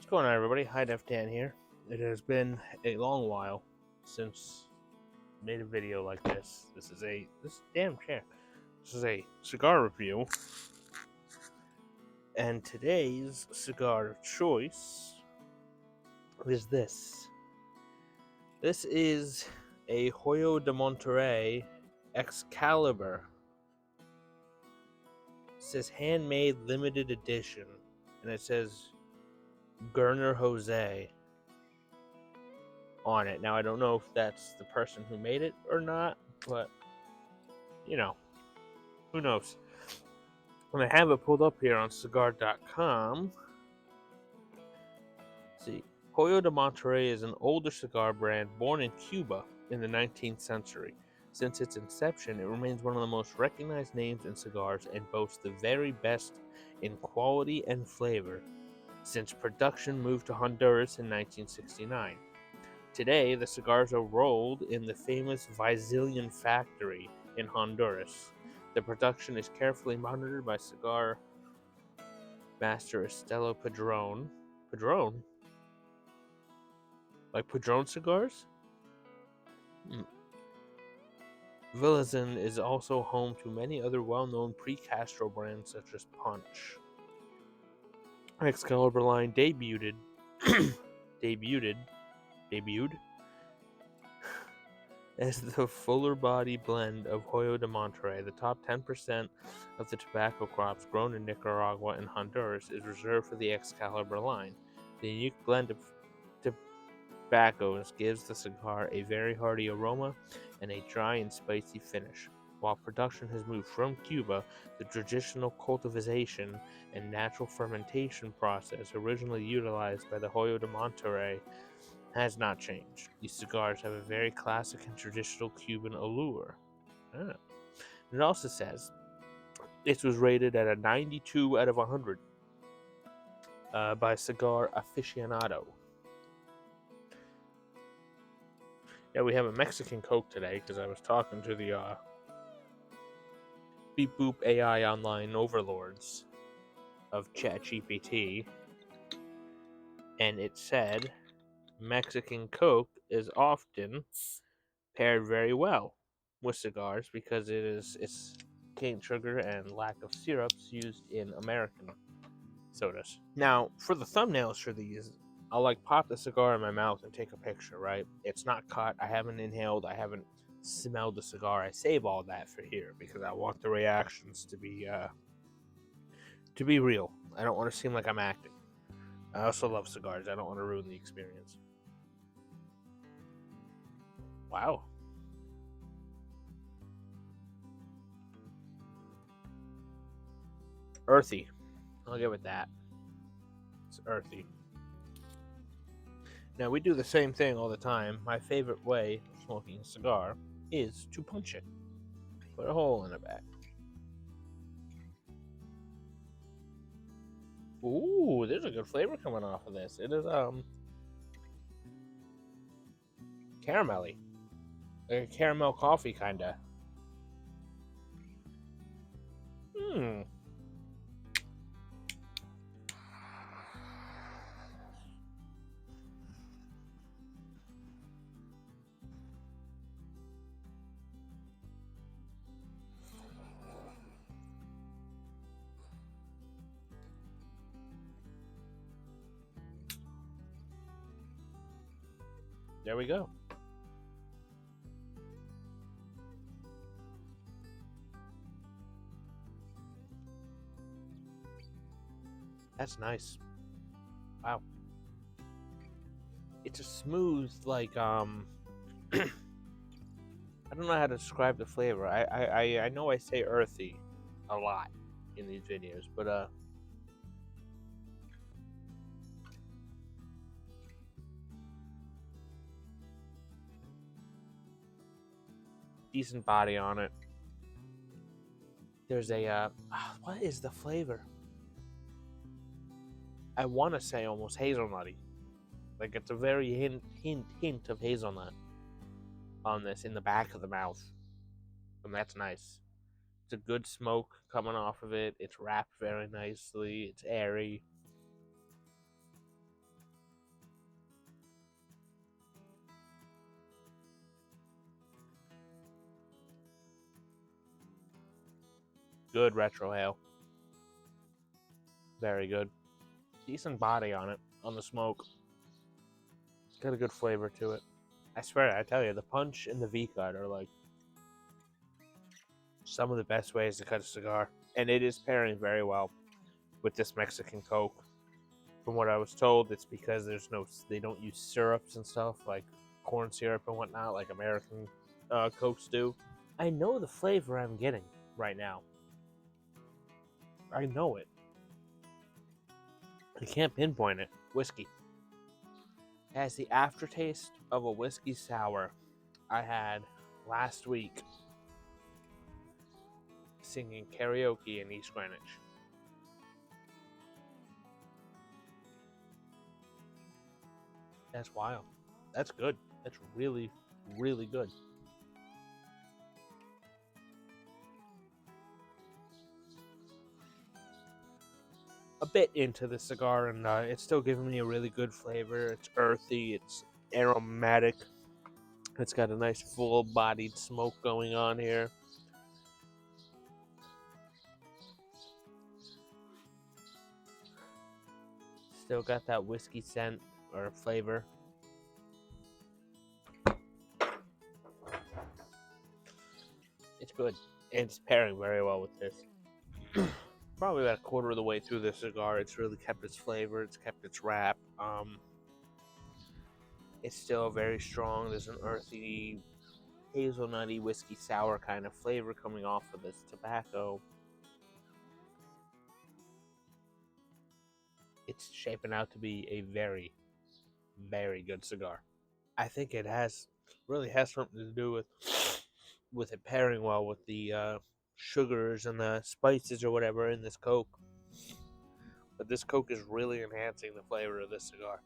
What's going on, everybody? Hi, Def Dan here. It has been a long while since I made a video like this. This damn chair. This is a cigar review, and today's cigar of choice is this. This is a Hoyo de Montery Excalibur. It says handmade limited edition, and it says Gerner Jose on it. Now, I don't know if that's the person who made it or not, but who knows? When I have it pulled up here on cigar.com, see, Hoyo de Monterrey is an older cigar brand born in Cuba in the 19th century. Since its inception, it remains one of the most recognized names in cigars and boasts the very best in quality and flavor since production moved to Honduras in 1969. Today, the cigars are rolled in the famous Vizillion factory in Honduras. The production is carefully monitored by cigar master Estelo Padron. Padron? Like Padron cigars? Villazon is also home to many other well-known pre-Castro brands such as Punch. Excalibur line debuted as the fuller body blend of Hoyo de Monterrey. The top 10% of the tobacco crops grown in Nicaragua and Honduras is reserved for the Excalibur line. The unique blend of tobaccos gives the cigar a very hearty aroma and a dry and spicy finish. While production has moved from Cuba, the traditional cultivation and natural fermentation process originally utilized by the Hoyo de Monterrey has not changed. These cigars have a very classic and traditional Cuban allure. It also says this was rated at a 92 out of 100 by Cigar Aficionado. Yeah, we have a Mexican Coke today because I was talking to the Beep Boop AI online overlords of ChatGPT, and it said Mexican Coke is often paired very well with cigars because it's cane sugar and lack of syrups used in American sodas. Now, for the thumbnails for these, I'll pop the cigar in my mouth and take a picture, right? It's not cut, I haven't inhaled, I haven't smelled the cigar. I save all that for here because I want the reactions to be real. I don't want to seem like I'm acting. I also love cigars. I don't want to ruin the experience. Wow. Earthy. I'll go with that. It's earthy. Now, we do the same thing all the time. My favorite way of smoking a cigar is to punch it. Put a hole in the back. Ooh, there's a good flavor coming off of this. It is caramelly. Like a caramel coffee kinda. There we go. That's nice. Wow. It's a smooth, I don't know how to describe the flavor. I know I say earthy a lot in these videos, but decent body on it. There's a what is the flavor? I want to say almost hazelnutty. Like it's a very hint of hazelnut on this in the back of the mouth, and that's nice. It's a good smoke coming off of it. It's wrapped very nicely. It's airy. Good retro hail. Very good. Decent body on it, on the smoke. Got a good flavor to it. I swear, I tell you, the punch and the V-cut are like some of the best ways to cut a cigar. And it is pairing very well with this Mexican Coke. From what I was told, it's because they don't use syrups and stuff like corn syrup and whatnot, like American Cokes do. I know the flavor I'm getting right now. I know it. I can't pinpoint it. Whiskey. It has the aftertaste of a whiskey sour I had last week singing karaoke in East Greenwich. That's wild. That's good. That's really, really good. A bit into the cigar, and it's still giving me a really good flavor. It's earthy, it's aromatic. It's got a nice full-bodied smoke going on here. Still got that whiskey scent or flavor. It's good, and it's pairing very well with this. Probably about a quarter of the way through the cigar, it's really kept its flavor, it's kept its wrap. It's still very strong. There's an earthy, hazelnutty, whiskey sour kind of flavor coming off of this tobacco. It's shaping out to be a very, very good cigar. I think it really has something to do with it pairing well with the sugars and the spices or whatever in this Coke. But this Coke is really enhancing the flavor of this cigar.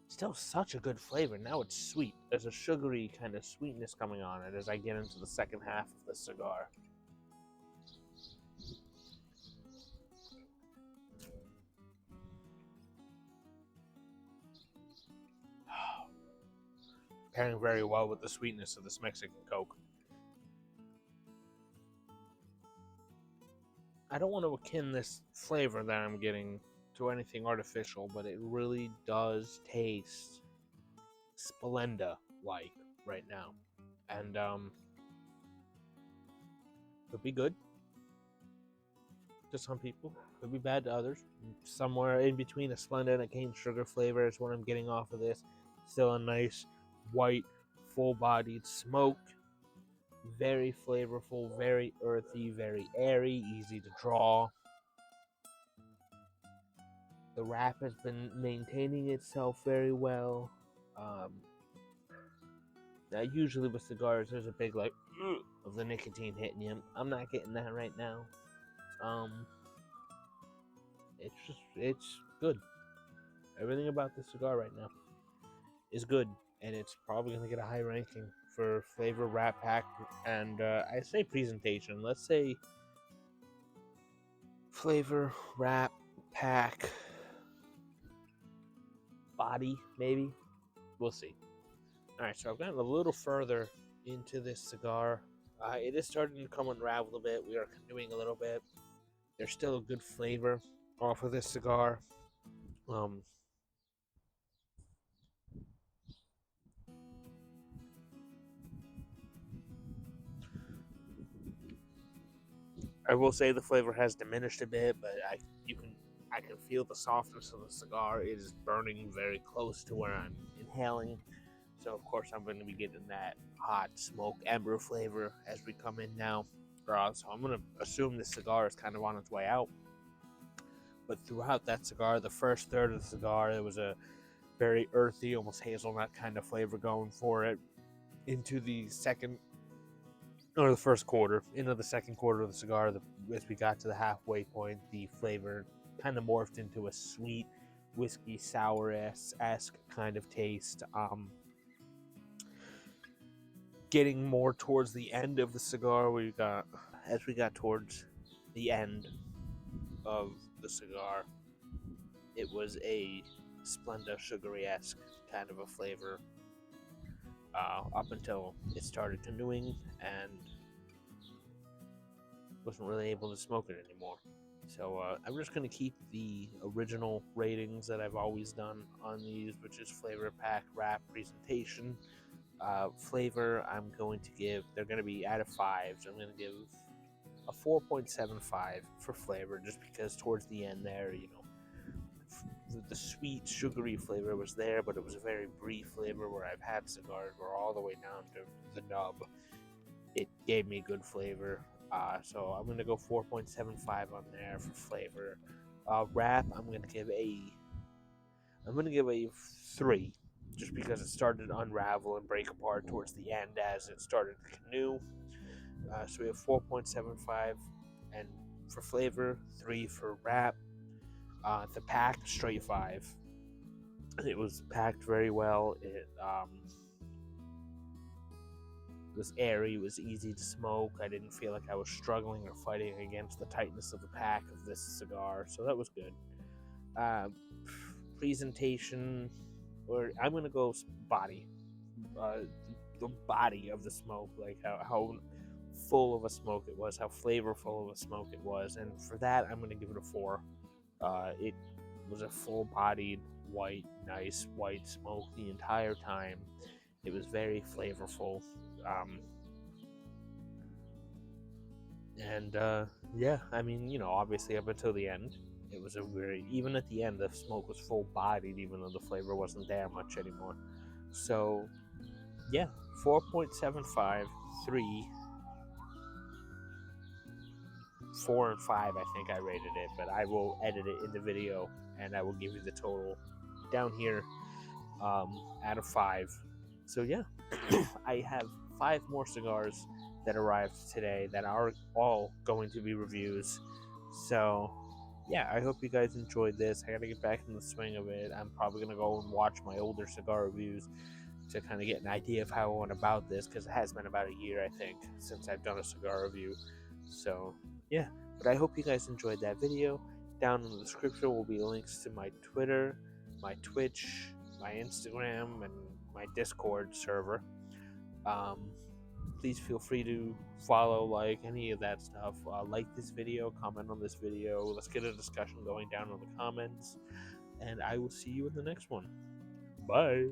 Still such a good flavor. Now it's sweet. There's a sugary kind of sweetness coming on it as I get into the second half of the cigar. Pairing very well with the sweetness of this Mexican Coke. I don't want to akin this flavor that I'm getting to anything artificial, but it really does taste Splenda-like right now. And could be good to some people, could be bad to others. Somewhere in between a Splenda and a cane sugar flavor is what I'm getting off of this. Still a nice white, full-bodied smoke. Very flavorful, very earthy, very airy, easy to draw. The wrap has been maintaining itself very well. Now, usually with cigars, there's a big like of the nicotine hitting you. I'm not getting that right now. It's good. Everything about this cigar right now is good, and it's probably gonna get a high ranking for flavor, wrap pack, and I say presentation. Let's say flavor, wrap, pack, body, maybe. We'll see. All right, so I've gotten a little further into this cigar. It is starting to come unravel a bit. We are canoeing a little bit. There's still a good flavor off of this cigar. I will say the flavor has diminished a bit, but I can feel the softness of the cigar. It is burning very close to where I'm inhaling. So of course I'm going to be getting that hot smoke ember flavor as we come in now. So I'm going to assume this cigar is kind of on its way out. But throughout that cigar, the first third of the cigar, there was a very earthy, almost hazelnut kind of flavor going for it. Into the first quarter, into the second quarter of the cigar, as we got to the halfway point, the flavor kind of morphed into a sweet whiskey sour-esque kind of taste. Getting more towards the end of the cigar, as we got towards the end of the cigar, it was a Splenda sugary-esque kind of a flavor. up until it started canoeing and wasn't really able to smoke it anymore. So I'm just going to keep the original ratings that I've always done on these, which is flavor, pack, wrap, presentation. Flavor, I'm going to give, they're going to be out of 5s. I'm going to give a 4.75 for flavor, just because towards the end there, the sweet, sugary flavor was there, but it was a very brief flavor where I've had cigars where all the way down to the nub, it gave me good flavor. So I'm going to go 4.75 on there for flavor. Wrap, I'm going to give a 3, just because it started to unravel and break apart towards the end as it started to canoe. So we have 4.75, and for flavor, 3 for wrap. The pack, straight 5. It was packed very well. It was airy, it was easy to smoke. I didn't feel like I was struggling or fighting against the tightness of the pack of this cigar, so that was good. Presentation, or I'm gonna go body. The body of the smoke, like how full of a smoke it was, how flavorful of a smoke it was, and for that I'm gonna give it a 4. It was a full-bodied, white, nice white smoke the entire time. It was very flavorful. Yeah, I mean, obviously up until the end, it was even at the end, the smoke was full-bodied, even though the flavor wasn't there much anymore. So, yeah, 4.75, 3, 4, and 5, I think I rated it, but I will edit it in the video, and I will give you the total down here out of 5. So, yeah, I have 5 more cigars that arrived today that are all going to be reviews. So, yeah, I hope you guys enjoyed this. I gotta get back in the swing of it. I'm probably gonna go and watch my older cigar reviews to kind of get an idea of how I went about this, because it has been about a year, I think, since I've done a cigar review. So, yeah, but I hope you guys enjoyed that video. Down in the description will be links to my Twitter, my Twitch, my Instagram, and my Discord server. Please feel free to follow, like, any of that stuff. Like this video, comment on this video. Let's get a discussion going down in the comments. And I will see you in the next one. Bye.